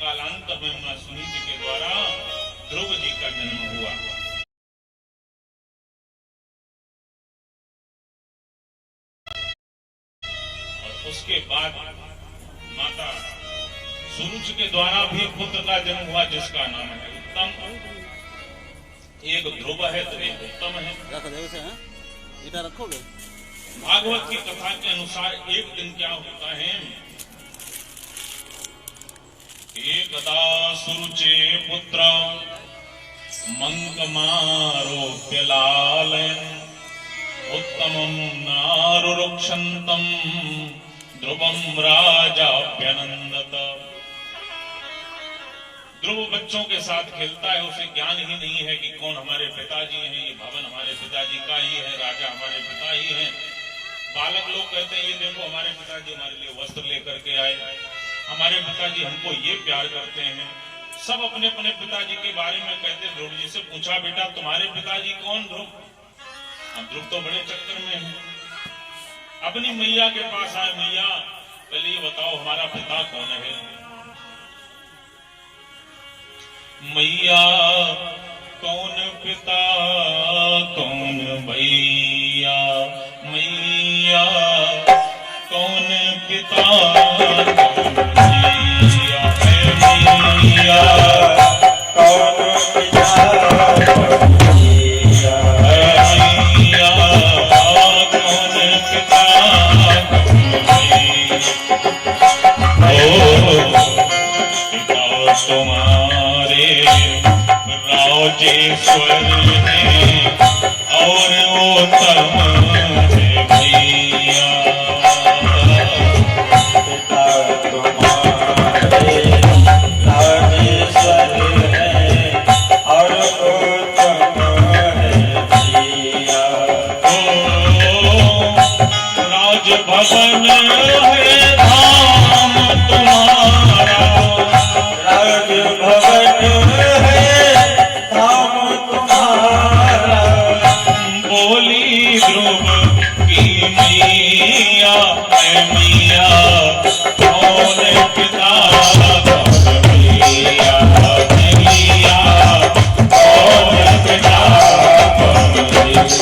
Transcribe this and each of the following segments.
कालांतर में मां सुनीति के द्वारा ध्रुव जी का जन्म हुआ। और उसके बाद माता सुरुचि के द्वारा भी पुत्र का जन्म हुआ जिसका नाम है उत्तम। एक ध्रुव है तो एक उत्तम है। रखोगे। भागवत की कथा के अनुसार एक दिन क्या होता है, एकदा सुरुचे पुत्र मंकमारोप्य लालयन् उत्तमं नारुरुक्षन्तम् ध्रुवं राजाभ्यनंदत। ध्रुव बच्चों के साथ खेलता है, उसे ज्ञान ही नहीं है कि कौन हमारे पिताजी हैं, ये भवन हमारे पिताजी का ही है, राजा हमारे पिता ही हैं। बालक लोग कहते हैं ये देखो हमारे पिताजी हमारे लिए वस्त्र लेकर के आए, हमारे पिताजी हमको ये प्यार करते हैं। सब अपने अपने पिताजी के बारे में कहते। ध्रुव जी से पूछा बेटा तुम्हारे पिताजी कौन? ध्रुव ध्रुव तो बड़े चक्कर में है। अपनी मैया के पास आए, मैया पहले ये बताओ हमारा पिता कौन है? मैया कौन पिता कौन भैया, मैया कौन पिता कौन भैया, मैया कौन पिता कौन भैया, मैया कौन पिता कौन भैया। पिता तुम्हारे राजेश्वर है और उत्तम है भैया। पिता तुम्हारे राजेश्वर है और उत्तम है भैया। राजभवन है धाम तुम्हारा, राजभवन है धाम तुम्हारा। बोली ध्रुव की मैया, मैया कौन पिता कौन भैया, मैया कौन पिता कौन भैया।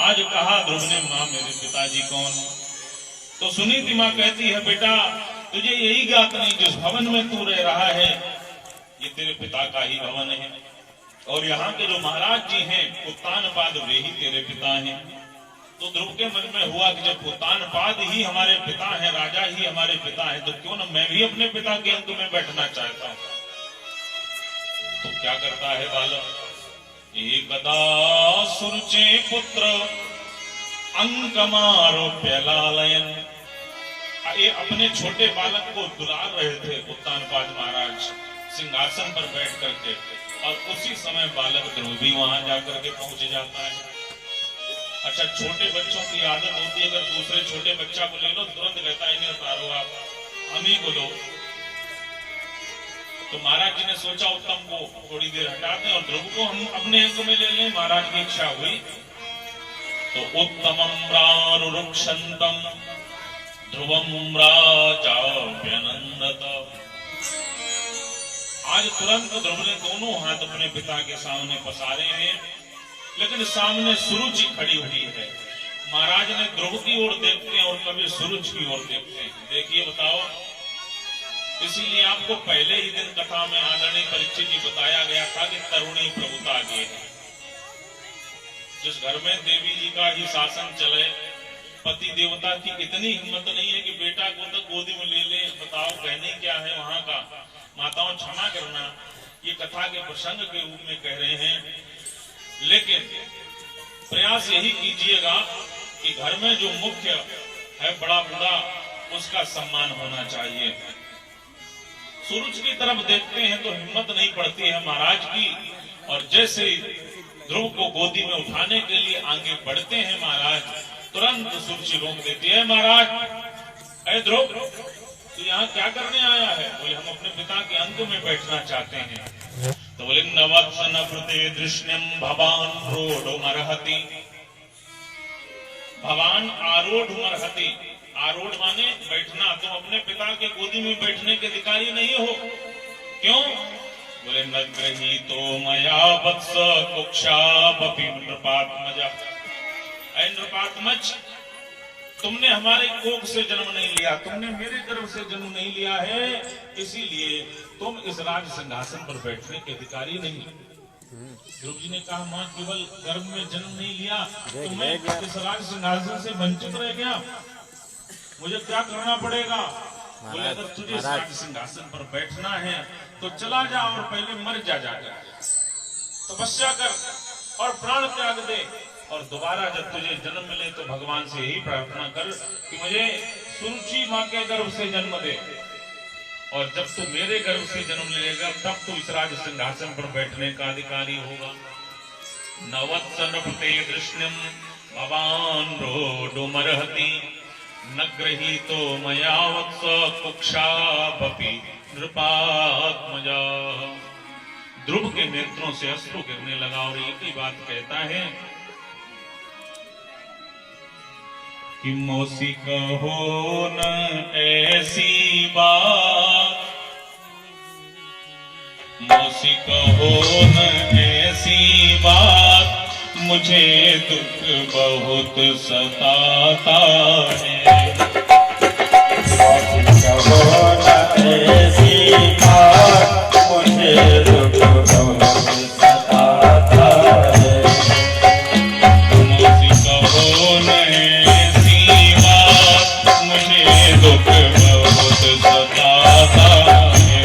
आज कहा ध्रुव ने मां मेरे पिताजी कौन? तो सुनीति मां कहती है बेटा तुझे यही ज्ञात नहीं जिस भवन में तू रह रहा है ये तेरे पिता का ही भवन है, और यहाँ के जो महाराज जी हैं उत्तानपाद वे ही तेरे पिता हैं। तो ध्रुव के मन में हुआ कि जब उत्तानपाद ही हमारे पिता हैं, राजा ही हमारे पिता हैं, तो क्यों न मैं भी अपने पिता के अंक में बैठना चाहता हूं। तो क्या करता है बालक, एकदा सुरुचे पुत्र अंकमारोप्य लालयन्। ये अपने छोटे बालक को दुलार रहे थे उत्तानपाद महाराज सिंहासन पर बैठ करके, और उसी समय बालक ध्रुव भी वहां जाकर के पहुंच जाता है। अच्छा छोटे बच्चों की आदत होती है अगर दूसरे छोटे बच्चा को ले लो तुरंत कहता है इन्हें उतारो आप, हम ही को लो। तो महाराज जी ने सोचा उत्तम को थोड़ी देर हटा दें और ध्रुव को हम अपने अंक में ले लें। महाराज की इच्छा हुई तो उत्तमं रारुरुक्षन्तम् ध्रुवं राजाभ्यनंदत। आज तुरंत ध्रुव ने दोनों हाथ अपने पिता के सामने पसारे हैं, लेकिन सामने सुरुचि खड़ी हुई है। महाराज ने ध्रुव की ओर देखते हैं और कभी सुरुचि की ओर देखते हैं। देखिए बताओ, इसीलिए आपको पहले ही दिन कथा में आदरणीय परीक्षित जी बताया गया था कि तरुणी प्रभुता आगे है। जिस घर में देवी जी का ही शासन चले, पति देवता की इतनी हिम्मत नहीं है कि बेटा को तो गोदी में ले ले। बताओ कहने क्या है वहां का। माताओं क्षमा करना, ये कथा के प्रसंग के रूप में कह रहे हैं, लेकिन प्रयास यही कीजिएगा कि घर में जो मुख्य है बड़ा बूढ़ा, उसका सम्मान होना चाहिए। सूरज की तरफ देखते हैं तो हिम्मत नहीं पड़ती है महाराज की, और जैसे ध्रुव को गोदी में उठाने के लिए आगे बढ़ते हैं महाराज, तुरंत सूर्य रोक देती है। महाराज, अरे ध्रुव, तो यहाँ क्या करने आया है? बोले हम अपने पिता के अंक में बैठना चाहते हैं। तो बोले नवत्सन प्रते दृश्यम भवान रोढ़ मरहति। भवान आरूढ़ मरहति, आरूढ़ माने बैठना। तुम अपने पिता के गोदी में बैठने के अधिकारी नहीं हो। क्यों? बोले न गृहीतो मया वत्स कुक्षा बपि नृपात्मजा। ऐ नृपात्मज, तुमने हमारे कोख से जन्म नहीं लिया, तुमने मेरे गर्भ से जन्म नहीं लिया है, इसीलिए तुम इस राज सिंहासन पर बैठने के अधिकारी नहीं। ध्रुव जी ने कहा, मां केवल गर्भ में जन्म नहीं लिया तो मैं इस राज सिंहासन से वंचित रह गया, मुझे क्या करना पड़ेगा? बोले अगर तुझे इस राज सिंहासन पर बैठना है तो चला जा और पहले मर जाकर तपस्या कर और प्राण त्याग दे, और दोबारा जब तुझे जन्म मिले तो भगवान से यही प्रार्थना कर कि मुझे सुरुचि मां के गर्भ से जन्म दे, और जब तू मेरे गर्भ से जन्म लेगा तब तू इस राज सिंहासन पर बैठने का अधिकारी होगा। नवत्सन प्रते दृश्यम भवान रोढ़मर्हति, न गृहीतो मया वत्स कुक्षा बपि नृपात्मजा। ध्रुव के नेत्रों से अश्रु गिरने लगा और एक ही बात कहता है कि मौसी कहो न ऐसी बात, मौसी कहो न ऐसी बात, मुझे दुख बहुत सताता है। मौसी कहो न ऐसी बात, मुझे दुख बहुत सताता है। मौसी कहो न ऐसी बात, मुझे दुख बहुत सताता है।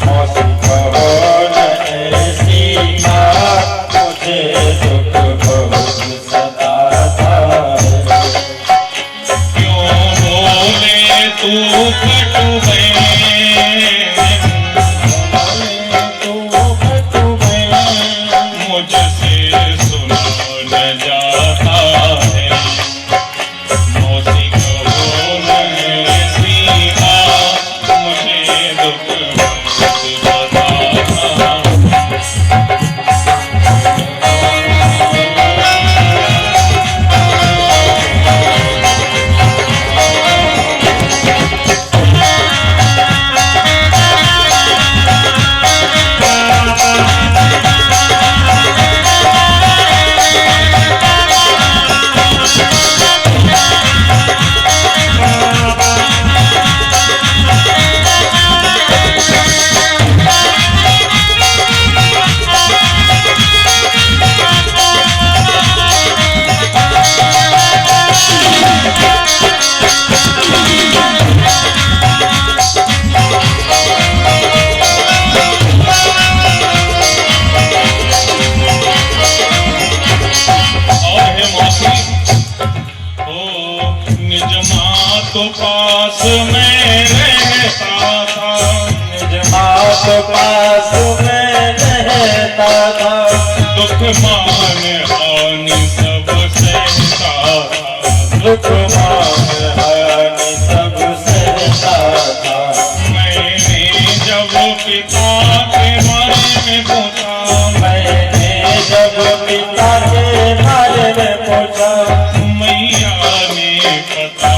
मौसी कहो न ऐसी बात, मुझे दुख बहुत सताता है। क्यों बोले तू कटु मुझसे सुना न जाता है। मौसी कहो न ऐसी बात, मुझे दुख बहुत सताता है। तो पास में रहता था, निज माँ तो पास में रहता था, दुख मान हानि सब सहता था, दुख मान हानि सब सहता था। मैंने जब पिता के बारे में पूछा, मैंने जब पिता के बारे में पूछा, मैया ने पता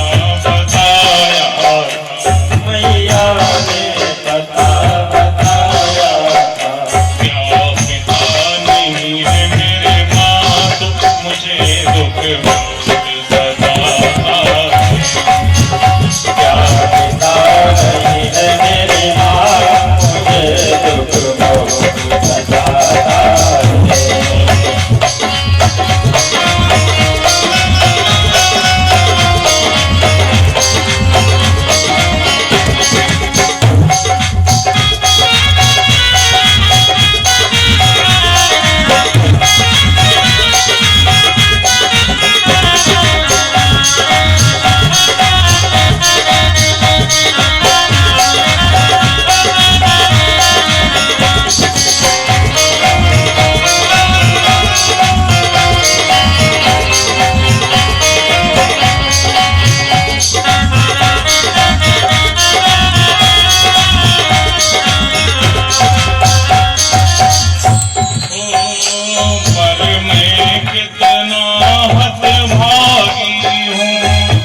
हतभागी हूँ,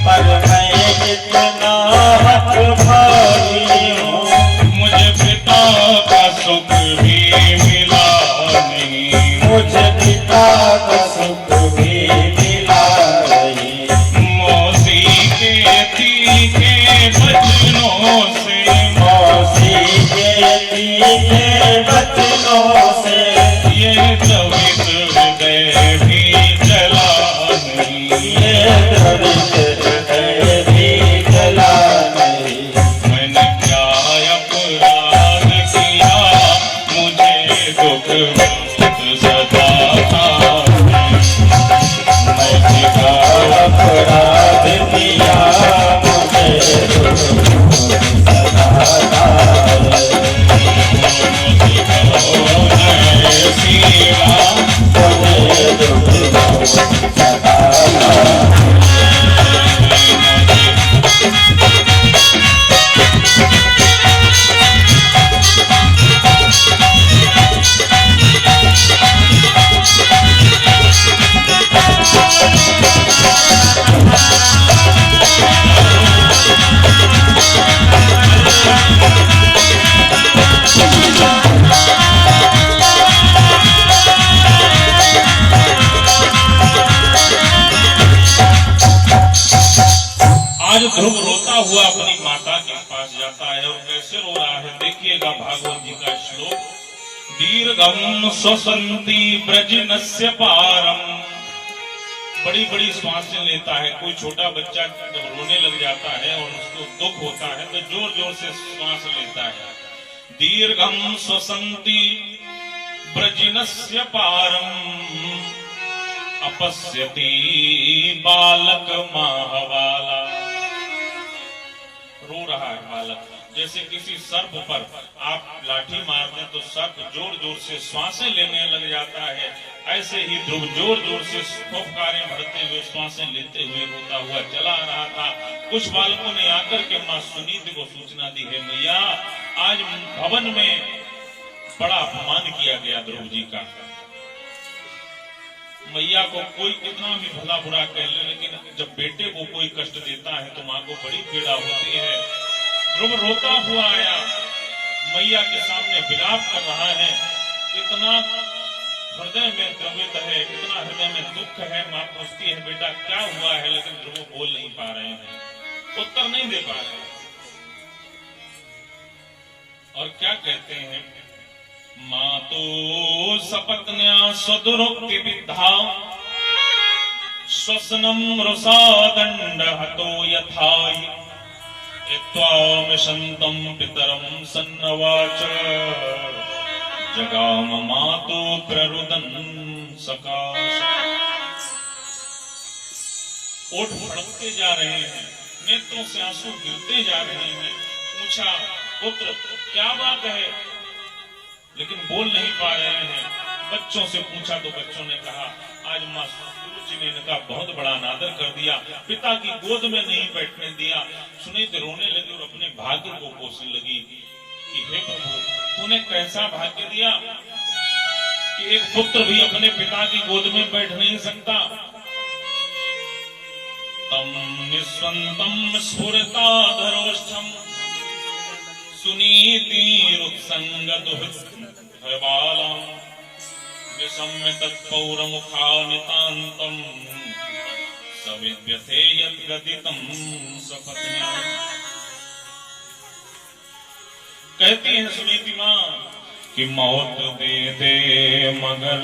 पर मैं कितना हतभागी हूँ। मुझे पिता का सुख भी मिला नहीं, मुझे पिता का सुख भी मिला नहीं। मौसी के तीखे बचनों से, मौसी के तीखे बचनों से ये द्रवित हृदय भी जला नहीं, ये द्रवित हृदय भी जला नहीं। मैंने क्या अपराध किया, मुझे दुख बहुत सताता है। मैंने क्या अपराध किया, मुझे दुख सताता है। मुझे दुख बहुत सताता है। आज ध्रुव रोता हुआ अपनी माता के पास जाता है और कैसे रो रहा है देखिएगा भागवत जी का श्लोक। दीर्घम स्वसंती ब्रजनस्य पारम, बड़ी बड़ी सांसें लेता है। कोई छोटा बच्चा जब रोने लग जाता है और उसको दुख होता है तो जोर जोर से श्वास लेता है। दीर्घम स्वसंती ब्रजनस्य पारम, अपश्यति बालक माहवाला। रो रहा है बालक, जैसे किसी सर्प पर आप लाठी मारते तो सर्प जोर जोर से सांसें लेने लग जाता है, ऐसे ही ध्रुव जोर जोर से फुफकारें भरते हुए सांसें लेते हुए रोता हुआ चला आ रहा था। कुछ बालकों ने आकर के मां सुनीति को सूचना दी है, मैया आज भवन में बड़ा अपमान किया गया ध्रुव जी का। मैया को कोई कितना भी भला बुरा कह ले, लेकिन जब बेटे को कोई कष्ट देता है तो माँ को बड़ी पीड़ा होती है। ध्रुव रोता हुआ आया, मैया के सामने विलाप कर रहा है। इतना हृदय में द्रवित है, इतना हृदय में दुख है। माँ पूछती है बेटा क्या हुआ है, लेकिन ध्रुव बोल नहीं पा रहे हैं, उत्तर नहीं दे पा रहे। और क्या कहते हैं, मातो सपत्न्या स्वदुरोक्ति विद्धा, श्वसनम रुषा दंड हतो यथाई, त्वामिषन्तं पितरं सन्नवाच, जगाम मातो प्ररुदन सकाश। ओठ फड़कते जा रहे हैं, नेत्रों से आंसू गिरते जा रहे हैं। पूछा पुत्र क्या बात है, लेकिन बोल नहीं पा रहे हैं। बच्चों से पूछा तो बच्चों ने कहा आज माँ सुरुचि ने इनका बहुत बड़ा अनादर कर दिया, पिता की गोद में नहीं बैठने दिया। सुनीति रोने लगी और अपने भाग्य को कोसने लगी कि हे प्रभु तूने कैसा भाग्य दिया कि एक पुत्र भी अपने पिता की गोद में बैठ नहीं सकता। तम निस्वंतम स्फुरताधरोष्ठम, सुनीति रुत्संगदुहितबाला, विषम्य तत्पौरमुखानितान्तम्, सविद्यते यद्गदितं सपत्न्या। कहती है सुनीति मां कि मौत दे दे मगर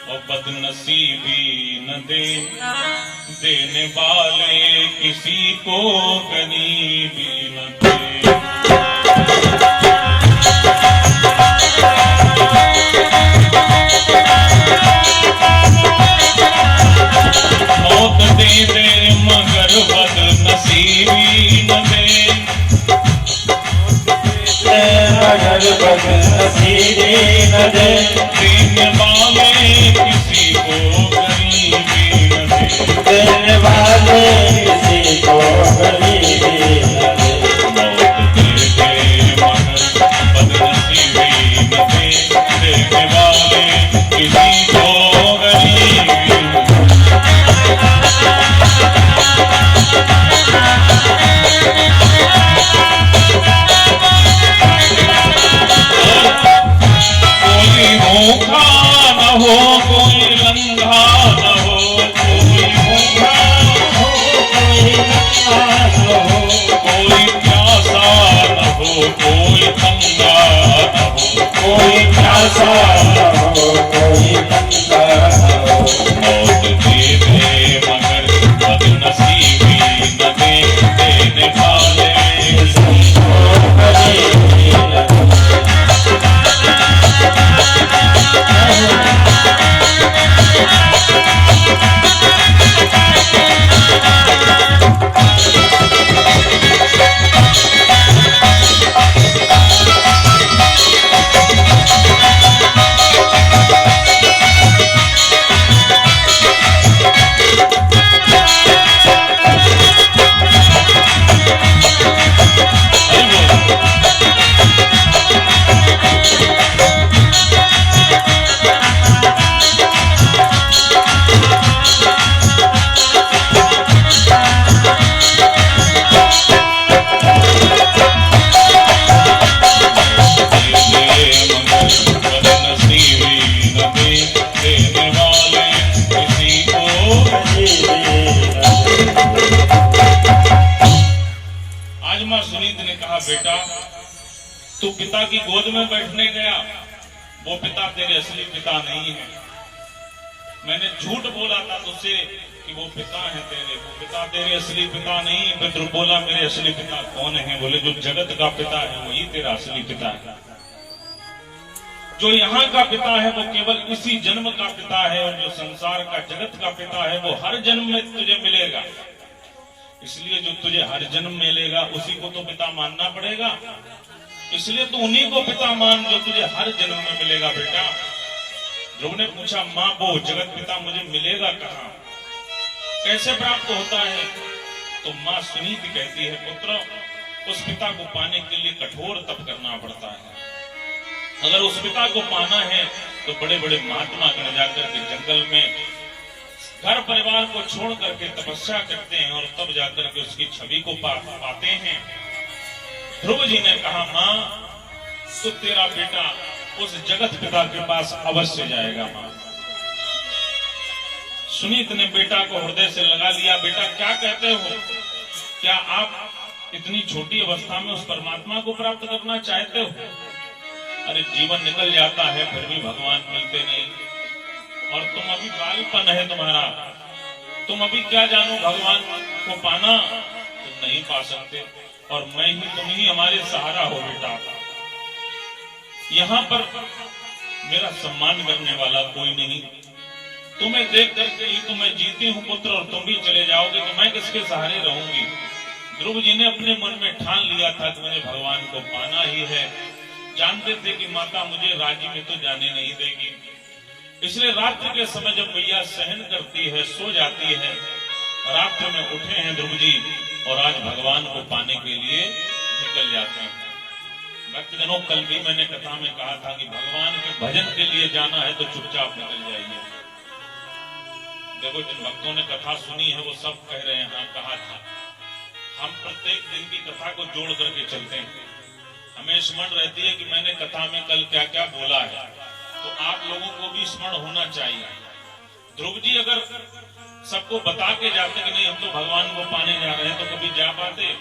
और बदनसीबी न दे, देने वाले किसी को गरीबी न दे। मौत दे दे मगर बदनसीबी न दे, मगर बदनसीबी न दे, देने वाले किसी को गरीबी न दे, देने वाले किसी को गरीबी न दे। मौत दे दे मगर बदनसीबी न दे, देने वाले किसी को गरीबी। बेटा तू पिता की गोद में बैठने गया, वो पिता तेरे असली पिता नहीं है। मैंने झूठ बोला था तुझसे कि वो पिता है तेरे, वो पिता तेरे असली पिता नहीं। पितृ बोला मेरे असली पिता कौन है? बोले जो जगत का पिता है वही तेरा असली पिता है। जो यहाँ का पिता है वो केवल इसी जन्म का पिता है, और जो संसार का जगत का पिता है वो हर जन्म में तुझे मिलेगा। इसलिए जो तुझे हर जन्म मिलेगा उसी को तो पिता मानना पड़ेगा। इसलिए तू उन्हीं को पिता मान जो तुझे हर जन्म में मिलेगा। बेटा ध्रुव ने पूछा, माँ वो जगत पिता मुझे मिलेगा कहाँ, कैसे प्राप्त होता है? तो माँ सुनीति कहती है, पुत्र उस पिता को पाने के लिए कठोर तप करना पड़ता है। अगर उस पिता को पाना है तो बड़े बड़े महात्मा गण जाकर के जंगल में घर परिवार को छोड़ करके तपस्या करते हैं और तब जाकर के उसकी छवि को पाते हैं। ध्रुव जी ने कहा, माँ तो तेरा बेटा उस जगत पिता के पास अवश्य जाएगा। माँ सुनीत ने बेटा को हृदय से लगा लिया। बेटा क्या कहते हो? क्या आप इतनी छोटी अवस्था में उस परमात्मा को प्राप्त करना चाहते हो? अरे जीवन निकल जाता है फिर भी भगवान मिलते नहीं, और तुम अभी बालपन है तुम्हारा, तुम अभी क्या जानो भगवान को पाना, तुम नहीं पा सकते, और मैं ही तुम ही हमारे सहारा हो। बेटा यहाँ पर मेरा सम्मान करने वाला कोई नहीं, तुम्हें देख करके ही तो मैं जीती हूँ पुत्र, और तुम भी चले जाओगे तो मैं किसके सहारे रहूंगी? ध्रुव जी ने अपने मन में ठान लिया था कि मुझे भगवान को पाना ही है। जानते थे कि माता मुझे राज्य में तो जाने नहीं देगी, इसलिए रात्रि के समय जब मैया सहन करती है, सो जाती है, रात्रि में उठे हैं ध्रुव जी और आज भगवान को पाने के लिए निकल जाते हैं। भक्तजनों, कल भी मैंने कथा में कहा था कि भगवान के भजन के लिए जाना है तो चुपचाप निकल जाइए। देखो जिन भक्तों ने कथा सुनी है वो सब कह रहे हैं हाँ कहा था। हम प्रत्येक दिन की कथा को जोड़ करके चलते हैं, हमें स्मरण रहती है कि मैंने कथा में कल क्या क्या बोला है, तो आप लोगों को भी स्मरण होना चाहिए। ध्रुव जी अगर सबको बता के जाते कि नहीं हम तो भगवान को पाने जा रहे हैं, तो कभी जा पाते?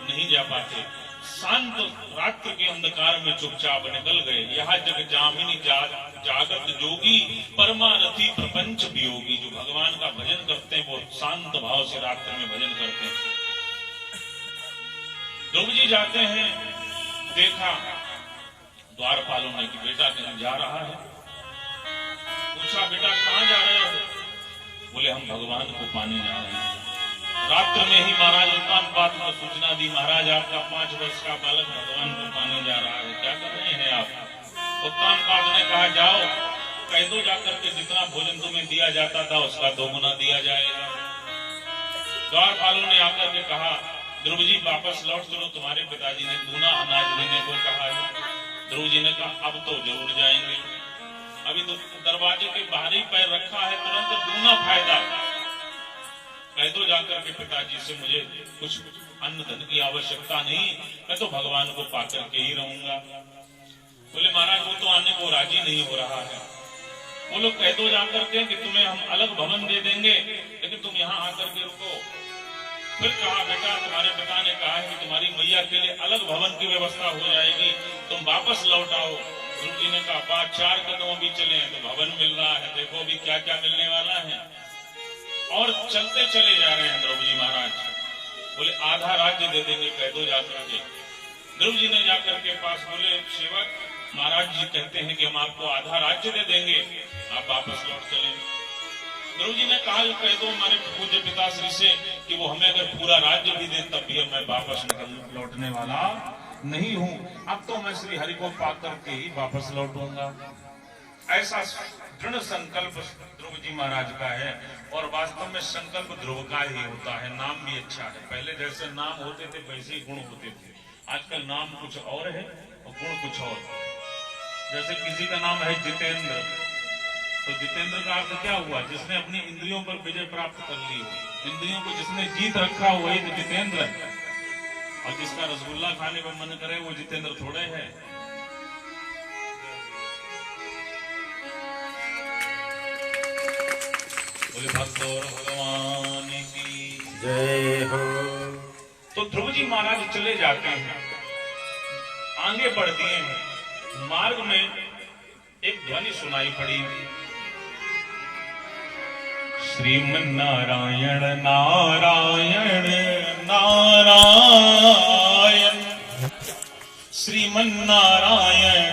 नहीं जा पाते। शांत रात्रि के अंधकार में चुपचाप निकल गए। यहाँ जग जामिनी जागत जोगी, परमारथी प्रपंच वियोगी। जो भगवान का भजन करते हैं वो शांत भाव से रात्रि में भजन करते हैं। ध्रुव जी जाते हैं, देखा द्वारपालों ने कि बेटा कहीं जा रहा है। पूछा बेटा कहाँ जा रहे हो? बोले हम भगवान को पाने जा रहे हैं। रात्र में ही महाराज उत्तानपाद को सूचना दी, महाराज आपका 5 वर्ष का बालक भगवान को पाने जा रहा है, क्या कर रहे हैं आप? उत्तानपाद ने कहा जाओ कह दो जाकर के जितना भोजन तुम्हें दिया जाता था उसका 2 गुना दिया जाएगा। द्वारपालों ने आकर के कहा ध्रुव जी वापस लौट चलो, तुम्हारे पिताजी ने दूना अनाज देने को कहा है। ध्रुव जी ने कहा अब तो जरूर जाएंगे, अभी तो दरवाजे के बाहर ही पैर रखा है, तुरंत दूना फायदा। कह दो जाकर के पिताजी से मुझे कुछ अन्न धन की आवश्यकता नहीं, मैं तो भगवान को पाकर के ही रहूंगा। बोले महाराज वो तो आने को राजी नहीं हो रहा है। वो लोग कह दो जाकर के कि तुम्हें हम अलग भवन दे देंगे लेकिन तुम यहाँ आकर के रुको। फिर कहा बेटा तुम्हारे पिता ने कहा है कि तुम्हारी मैया के लिए अलग भवन की व्यवस्था हो जाएगी, तुम वापस लौट आओ। गुरु जी ने कहा 4 कदम भी चले तो भवन मिल रहा है, देखो अभी क्या क्या मिलने वाला है। और चलते चले जा रहे हैं ध्रुव जी महाराज। बोले आधा राज्य दे देंगे, कह दो जाकर के। ध्रुव जी ने जाकर के पास बोले सेवक महाराज जी कहते हैं कि हम आपको आधा राज्य दे देंगे, आप वापस लौट चले। ध्रुव जी ने कहा कह दो हमारे पूज्य पिताश्री से कि वो हमें अगर पूरा राज्य भी दे तब भी मैं वापस लौटने वाला नहीं हूँ, अब तो मैं श्री हरि को पा करके ही वापस लौटूंगा। ऐसा दृढ़ संकल्प ध्रुव जी महाराज का है। और वास्तव में संकल्प ध्रुव का ही होता है। नाम भी अच्छा है, पहले जैसे नाम होते थे वैसे ही गुण होते थे। आजकल नाम कुछ और है और गुण कुछ और। जैसे किसी का नाम है जितेंद्र, तो जितेंद्र का अर्थ क्या हुआ? जिसने अपनी इंद्रियों पर विजय प्राप्त कर ली हो, इंद्रियों को जिसने जीत रखा हुआ ही तो जितेंद्र है। और जिसका रसगुल्ला खाने पर मन करे वो जितेंद्र थोड़े है। बोले भक्त और भगवान की जय हो। तो ध्रुव जी महाराज चले जाते हैं। आगे बढ़ दिए हैं। मार्ग में एक ध्वनि सुनाई पड़ी, श्रीमन्नारायण नारायण नारायण, श्रीमन्नारायण